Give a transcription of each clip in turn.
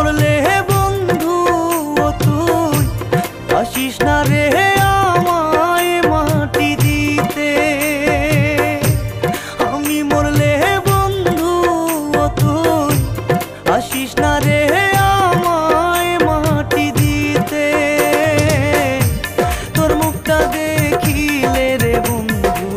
মরলে বন্ধু ও তুই আসিস না রে আমায় মাটি দিতে। আমি মরলে বন্ধু ও তুই আসিস না রে আমায় মাটি দিতে। তোর মুখটা দেখিলে রে বন্ধু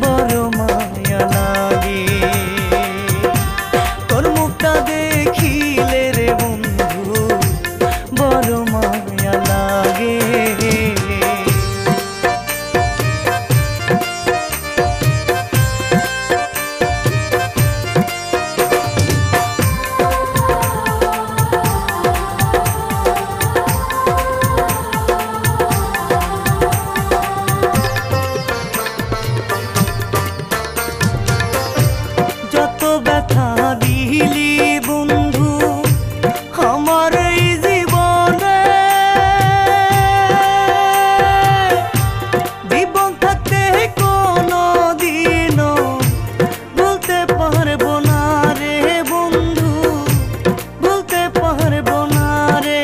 বড় মায়া লাগে। তোর মুখটা দেখিলে রে বন্ধু বড় মায়া লাগে। যত ব্যথা দিলি বন্ধু আমার এই জীবনে, জীবন থাকতে কোনো দিনও বলতে পারবো না রে বন্ধু, বলতে পারবো না রে।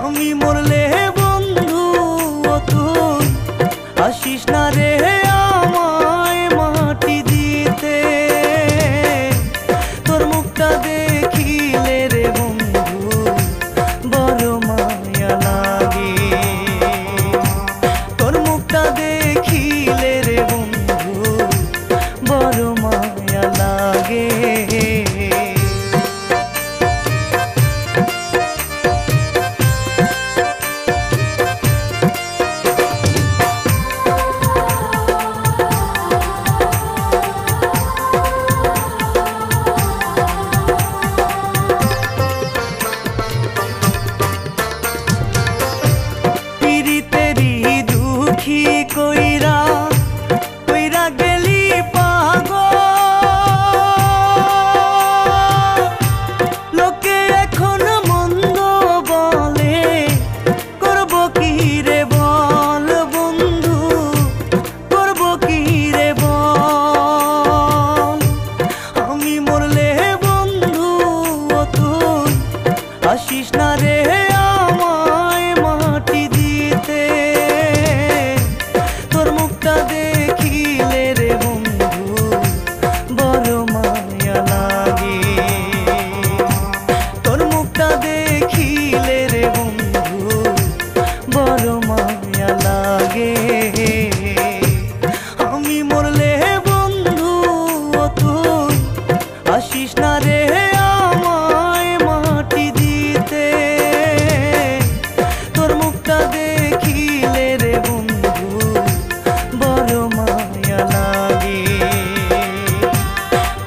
আমি মরলে বন্ধু ও তুই আসিস না রে আমায় মাটি দিতে। তোর মুখটা দেখিলে রে বন্ধু বড় মায়া লাগে। তোর মুখটা দেখিলে রে বন্ধু বড় মায়া লাগে। পিরিতেরি দুঃখী কইরা কইরা গেলি পাগল। লোকে এখন মন্দ বলে করব কি রে বল বন্ধু, করব কি রে বল। আমি মরলে বন্ধু ও তুই আসিস না রে আমায় মাটি দিতে। তোর মুখটা দেখিলে রে বন্ধু বড় মায়া লাগে। তোর মুখটা দেখিলে রে বন্ধু বড় মায়া লাগে। আমি মরলে বন্ধু ও তুই আসিস না রে আমায় মাটি দিতে। তোর মুখটা দেখিলে রে বন্ধু বড় মায়া লাগে।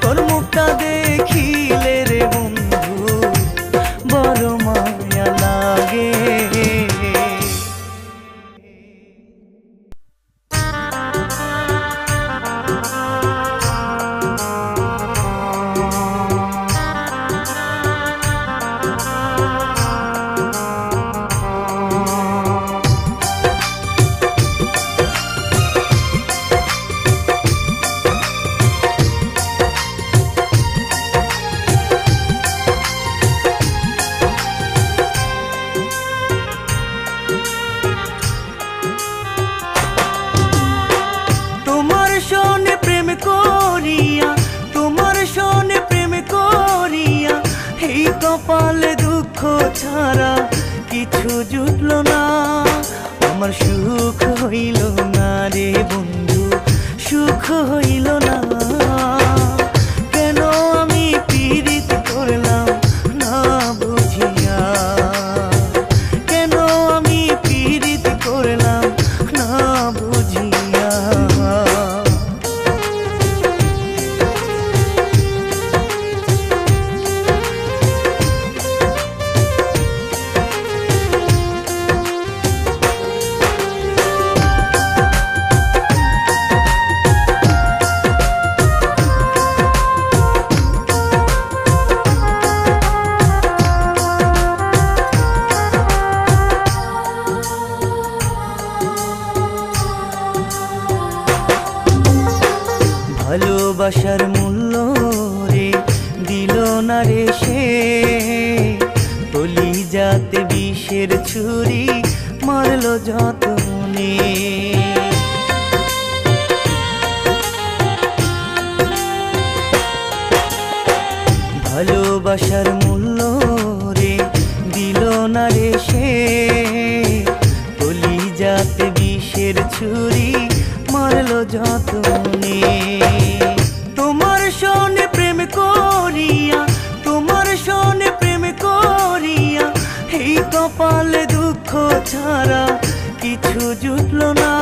তোর মুখটা দেখিলে রে বন্ধু বড় মায়া লাগে। তোমার সনে প্রেম করিয়া, তোমার সনে প্রেম করিয়া এই কপালে দুঃখ ছাড়া কিছু জুটলো না। আমার সুখ হইল না রে বন্ধু, সুখ হইল না। কেন আমি পীড়িত করলাম না বুঝিয়া, কেন আমি পীড়িত করলাম না বুঝিয়া। ভালোবাসার মূল্য রে দিল না রে সে কলিজাতে বিষের ছুরি মারলো যতনে। ভালোবাসার মূল্য রে দিল না রে সে কলিজাতে বিষের ছুরি মারলো যতনে। তোমার সনে প্রেম করিয়া, তোমার সনে প্রেম করিয়া এই কপালে দুঃখ ছাড়া কিছু জুটলো না।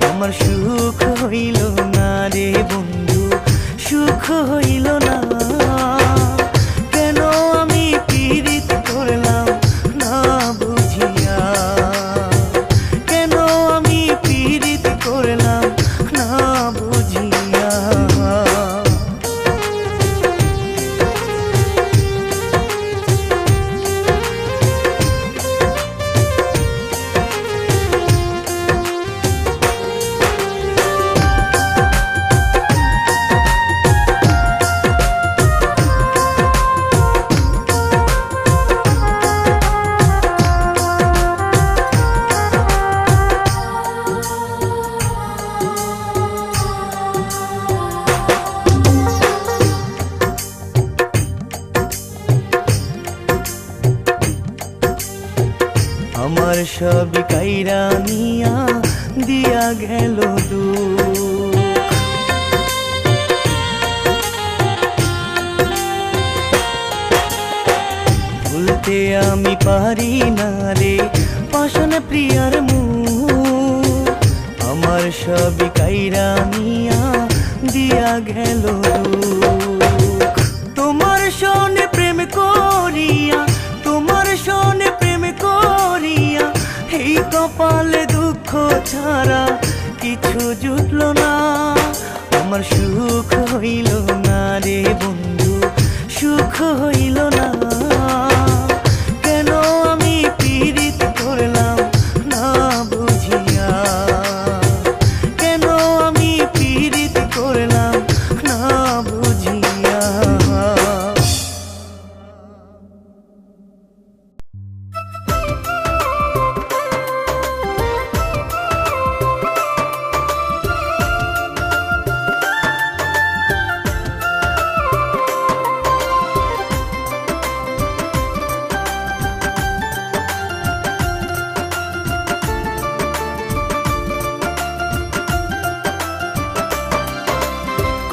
আমার সুখ হইল না রে বন্ধু, সুখ হইল না। কেন আমি পীড়িত করলাম না বুঝিয়া, কেন আমি পীড়িত করলাম না বুঝিয়া। আমার সব কাইরা নিয়া দিয়া গেল দুঃখ। ভুলতে আমি পারি না রে পাষাণ প্রিয়ার মুখ। আমার সব কাইরা নিয়া দিয়া গেল দুঃখ। তোমার সনে প্রেম করিয়া, তোমার সনে প্রেম করিয়া এই কপালে দুঃখ ছাড়া কিছু জুটলো না। আমার সুখ হইল না রে বন্ধু, সুখ হইল না। কেন আমি পীড়িত করলাম না বুঝিয়া, কেন আমি পীড়িত করলাম না বুঝিয়া।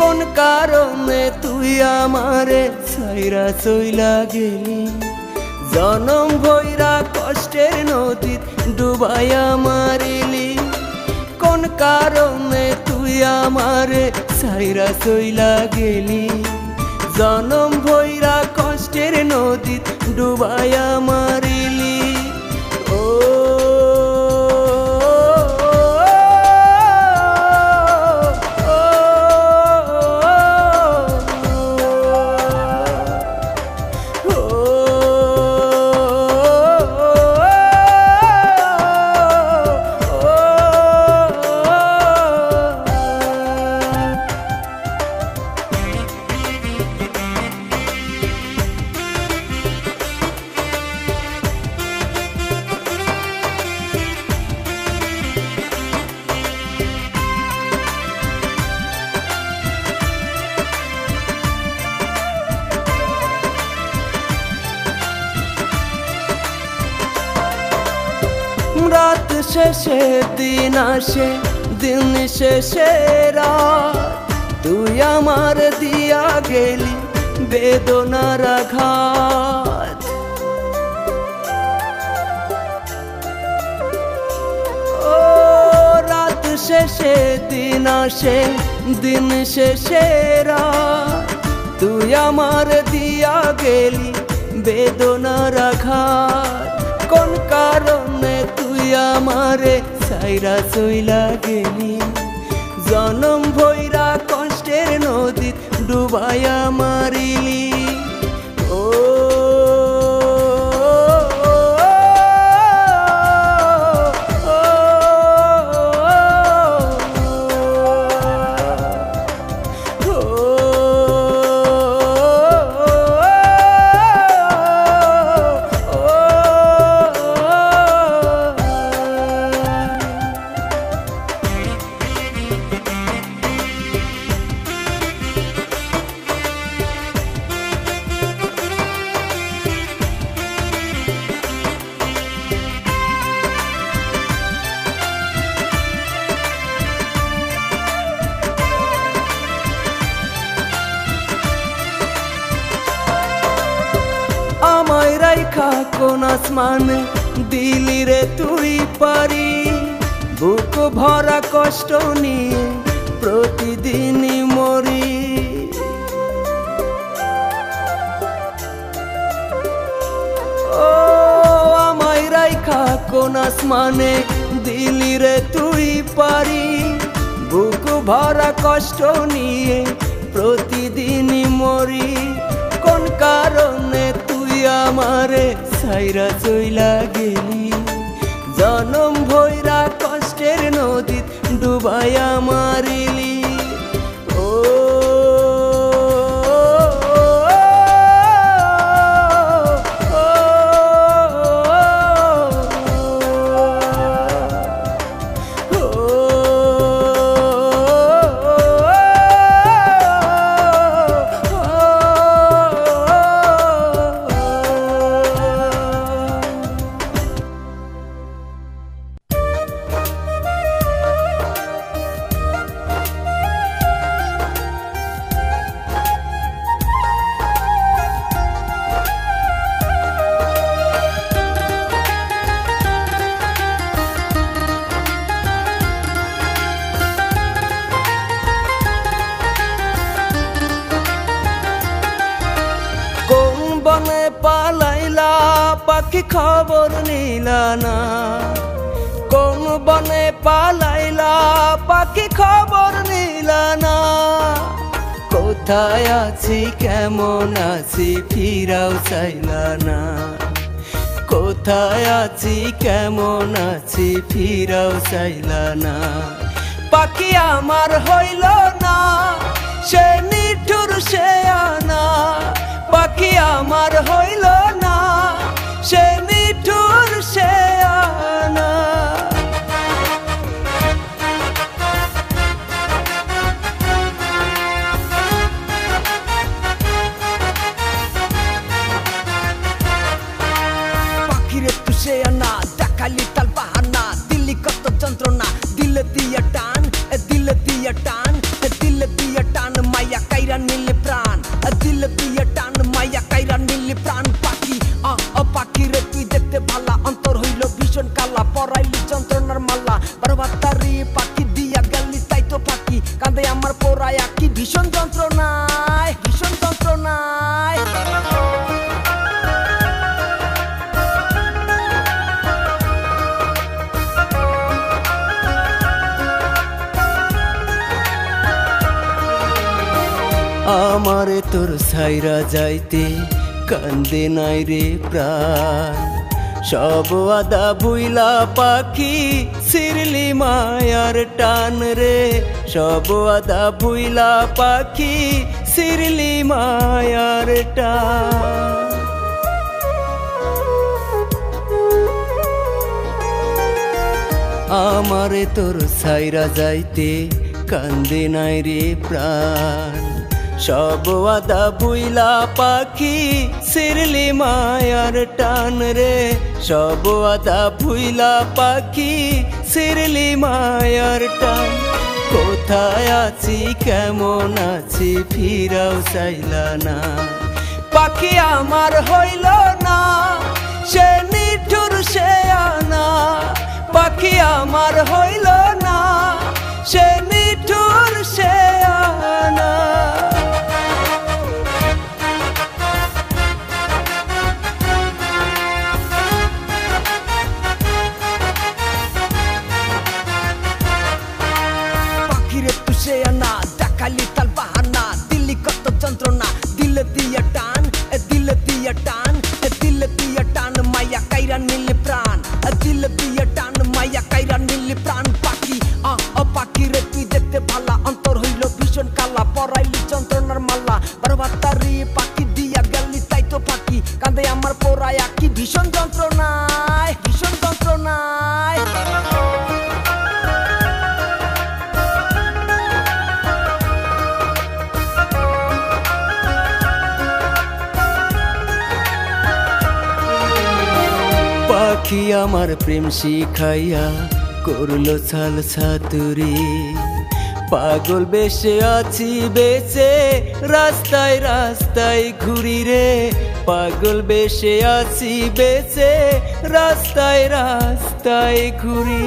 কোন কারণে তুই আমারে ছাইরা চইলা গেলি, জনম ভৈরা কষ্টের নদীত ডুবাইয়া মারিলি। কোন কারণে তুই আমারে ছাইরা চইলা গেলি, জনম ভৈরা কষ্টের নদীত ডুবাইয়া মারিলি। ও রাত শেষে দিন আসে, দিন শেষে রাত, তুই আমার দিয়া গেলি বেদনার আঘাত। ও রাত শেষে দিন আসে, দিন শেষে রাত, তুই আমার দিয়া গেলি বেদনার আঘাত। কোন কারণে তুই আমারে ছাইরা চইলা গেলি, জনম ভৈরা কষ্টের নদীত ডুবাইয়া মারিলি। ও আমায় রাইখা কোন আসমানে দিলি রে তুই পারি বুক ভরা কষ্ট নিয়ে প্রতিদিনই মরি ও আমায় রাইখা কোন আসমানে দিলি রে তুই পারি বুক ভরা কষ্ট নিয়ে প্রতিদিনই মরি কোন কারণে তুই আমারে ছাইরা চইলা গেলি জনম ভৈরা কষ্টের নদীত ডুবাইয়া মারিলি ও বনে পালাইলা পাখি খবর নিলা না কোন বনে পালাইলা পাখি খবর নিলা না কোথায় আছি কেমন আছি ফিরাও চাইলা না কোথায় আছি কেমন আছি ফিরাও চাইলা না পাখি আমার হইল না সে নিঠুর সে আনা পাখি আমার হইল না সে নিঠুর সে আনা পাখিরে তু সে আনা দেখালি তাল বাহানা দিল্লি কত যন্ত্রণা দিলে দিয়া টান দিলে দিয়া টান দিলে দিয়া টান মায়া কাইরা নিলে প্রাণ দিলে দিয়া টান মায়া কাইরা নিলে প্রাণ পাখি পাখি রে তুই দেখতে ভালা অন্তর হইল ভীষণ কালা পরাইলি যন্ত্রণার মাল্লা বারবাতারি পাখি দিয়া গেলি তাই তো পাখি কাঁদে আমার পোড়ায়া কি ভীষণ যন্ত্রণায় ভীষণ যন্ত্রণায় আমারে তোর ছাইরা যাইতে কান্দে নাই রে প্রাণ সব আদা ভুইলা পাখি সিরলি মায়ার টান রে সব আদা ভুইলা পাখি সিরলি মায়ার টান আমারে তোর ছাইরা যাইতে কান্দে নাই রে প্রাণ সব আদা ভুইলা পাখি সিরলি মায়ার টান রে সব আদা ভুইলা পাখি সিরলি মায়ার টান কোথায় আছি কেমন আছি ফিরাও চাইলা না পাখি আমার হইল না সে নিঠুর সে আনা পাখি আমার হইল না সে নিঠুর সে আনা সে আনা দেখালি তাল বাহানা দিল্লি কত যন্ত্রণা দিলে দিয়া টান দিলে দিয়া টান দিলে দিয়া টান মায়া কাইরা নিলে প্রাণ দিলে দিয়া টান মায়া কাইরা নিলে প্রাণ পাখি পাখি রে তুই দেখতে ভালা অন্তর হইল ভীষণ কালা পরাইলি যন্ত্রণার মাল্লা বারবাতারি পাখি দিয়া গেলি তাই তো পাখি কাঁদে আমার পোড়ায়া কি ভীষণ যন্ত্রণায় ভীষণ যন্ত্রণায় পাখি আমার প্রেম শিখাইয়া করলো ছাল ছাতুরি পাগল বেশে আছি বেঁচে রাস্তায় রাস্তায় ঘুরি রে, পাগল বেশে আছি বেঁচে রাস্তায় রাস্তায় ঘুরি।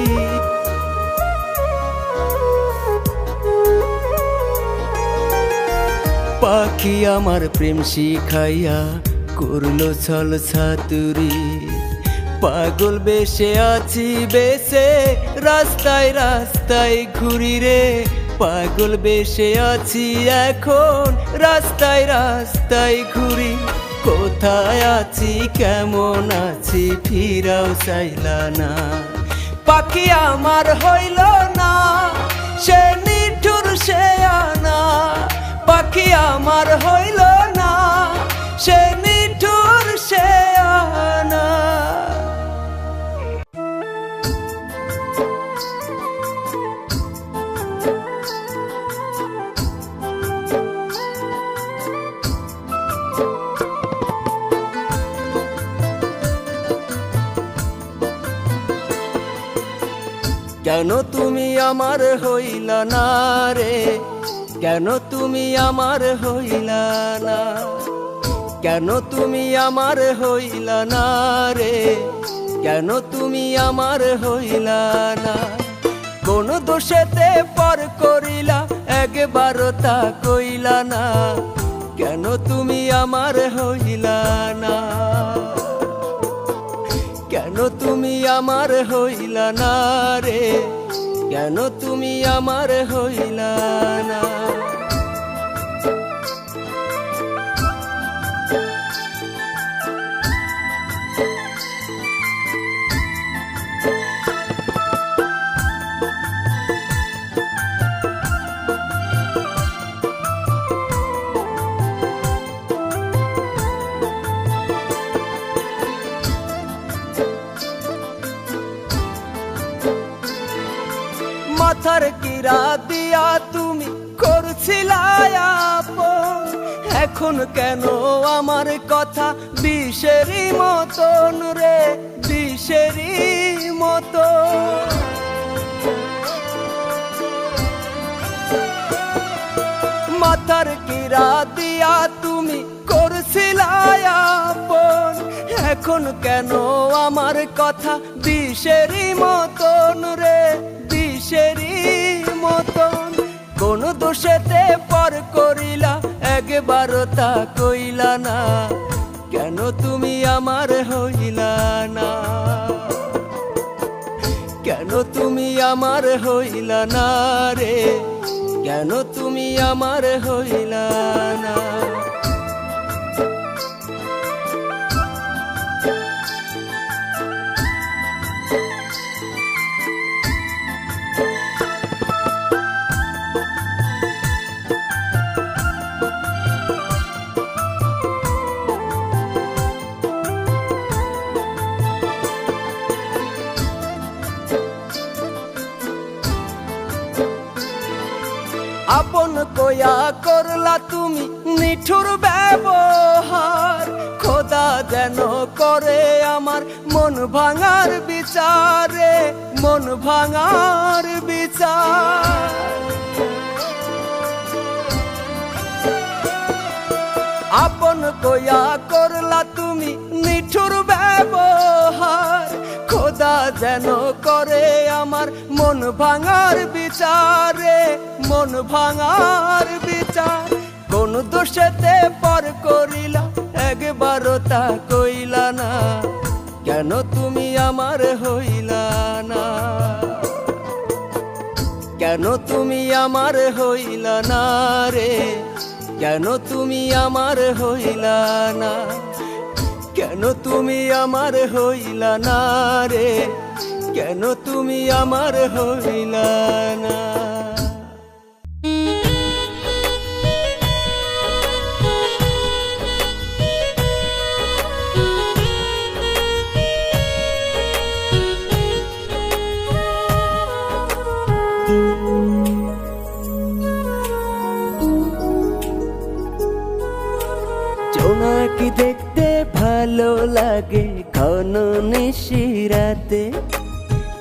পাখি আমার প্রেম শিখাইয়া করলো ছল ছাতুরি, পাগল বেশে আছি বেঁচে রাস্তায় রাস্তায় ঘুরি রে, পাগল বেশে আছি এখন রাস্তায় রাস্তায় ঘুরি। কোথায় আছি কেমন আছি ফিরাও চাইলা না, পাখি আমার হইল না সে নিঠুর সে আনা, পাখি আমার হইল না সে নিঠুর সে আনা। কেন তুমি আমার হইলা না রে, কেন তুমি আমার হইলা না, কেন তুমি আমার হইলা না রে, কেন তুমি আমার হইলা না। কোন দোষেতে পর করিলা একবারও তা কইলা না, কেন তুমি আমার হইলা না, কেন তুমি আমার হইলা না রে, কেন তুমি আমার হইলা না। মাথার কিরা দিয়া তুমি করছিলা আপন, এখন কেন আমার কথা বিষেরই মতন রে, বিষেরই মতন। মাথার কিরা দিয়া তুমি করছিলা আপন, এখন কেন আমার কথা বিষেরই মতন রে, বিষেরই মতন। কোন দোষেতে পর করিলা একবারও তা কইলা না, কেন তুমি আমার হইলা না, কেন তুমি আমার হইলা না রে, কেন তুমি আমার হইলা না। আপন কয়া করলা তুমি নিঠুর ব্যবহার, খোদা যেন করে আমার মন ভাঙার বিচারে, মন ভাঙার বিচার। আপন কয়া করলা তুমি নিঠুর ব্যবহার, খোদা যেন করে আমার মন ভাঙার বিচারে, মন ভাঙার বিচার। কোন দোষেতে পর করিলা একবারও তা কইলা না, কেন তুমি আমার হইলা না, কেন তুমি আমার হইলা না রে, কেন তুমি আমার হইলা না, কেন তুমি আমার হইলা না রে, কেন তুমি আমার হইলা না। জোনাকি দেখতে ভালো লাগে ঘন নিশিরাতে,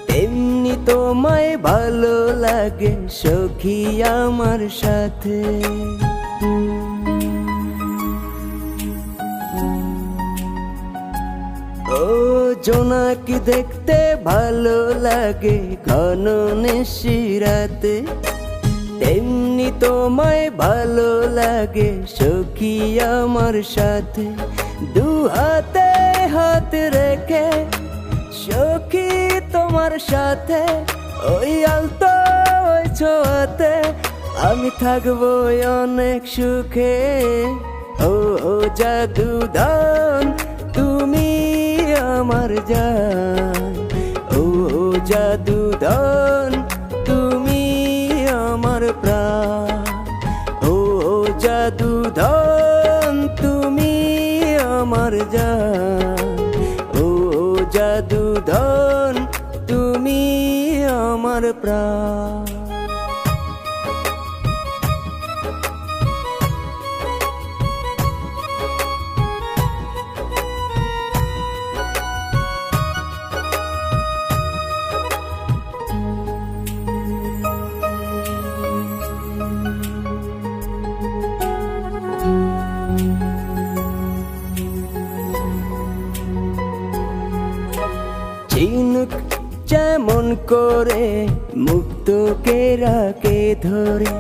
তেমনি তোমায় ভালো লাগে সখী আমার সাথে। ও জোনাকি দেখতে ভালো লাগে ঘন নিশিরাতে, তেমনি তোমায় ভালো লাগে সখী আমার সাথে। দু হাতে হাত রেখে সখী তোমার সাথে, ওই আলতো ওই ছোঁয়াতে আমি থাকবো অনেক সুখে। ও জাদুদান তুমি আমার জান, ও জাদুদান তুমি আমার প্রাণ। ও জাদুদান তুমি আমার জান, ও জাদুদান তুমি আমার প্রাণ। ঝিনুক যেমন করে মুক্তকে রাখে ধরে,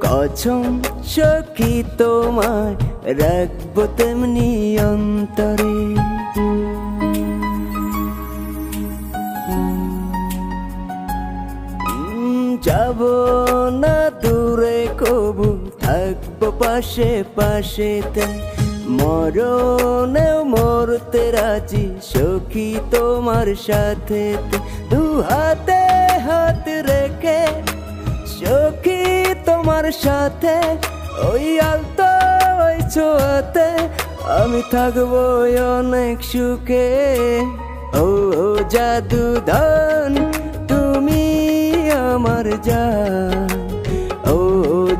কসম সখী তোমায় রাখবো তেমনি অন্তরে। যাব না দূরে কবু থাকবো পাশে পাশেতে, মরণেও মরতে রাজি সখী তোমার সাথে। দু হাতে হাত রেখে সখী তোমার সাথে, ওই আলতো ওই ছোঁয়াতে আমি থাকবো অনেক সুখে। ও জাদুদান তুমি আমার জান, ও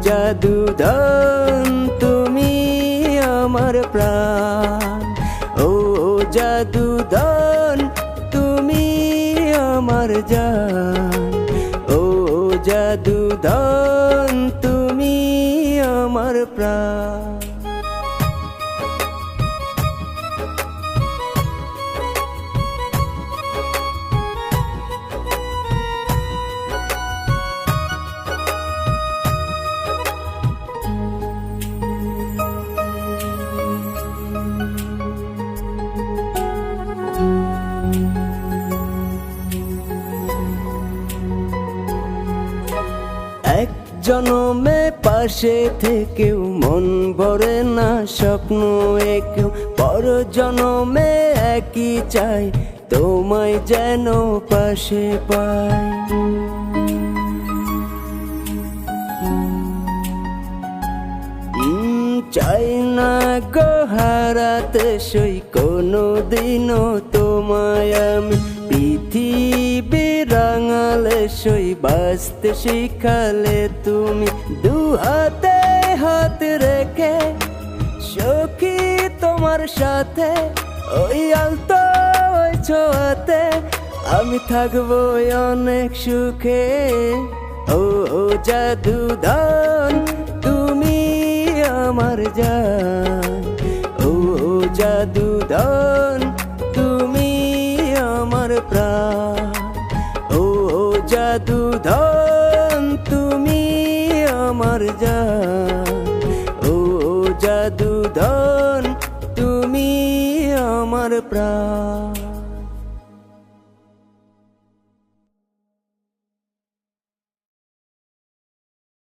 জাদুদান তুমি আমার প্রাণ। ও জাদুদান তুমি আমার জান, ও জাদুদান তুমি আমার প্রাণ। এক জনমে পাশে থেকেও মন ভরে না স্বপ্ন একেও, পর জনমে একই চাই তোমায় যেন পাশে পাই। চাই না গো হারাতে সই কোনো দিনও তোমায় আমি, পৃথিবী রাঙালে সই বাঁচতে শিখালে তুমি। দু হাতে হাত রেখে সখী তোমার সাথে, ওই আলতো ওই ছোঁয়াতে আমি থাকবো অনেক সুখে। ও জাদুদান তুমি আমার জান, ও জাদুদান তুমি আমার প্রাণ। ও জাদুদান তুমি আমার জান, ও জাদুদান তুমি আমার প্রাণ।